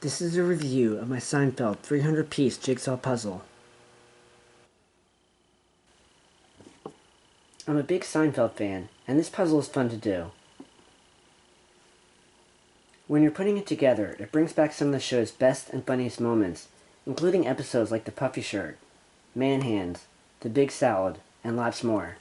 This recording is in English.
This is a review of my Seinfeld 300-piece jigsaw puzzle. I'm a big Seinfeld fan, and this puzzle is fun to do. When you're putting it together, it brings back some of the show's best and funniest moments, including episodes like the puffy shirt, man hands, the big salad, and lots more.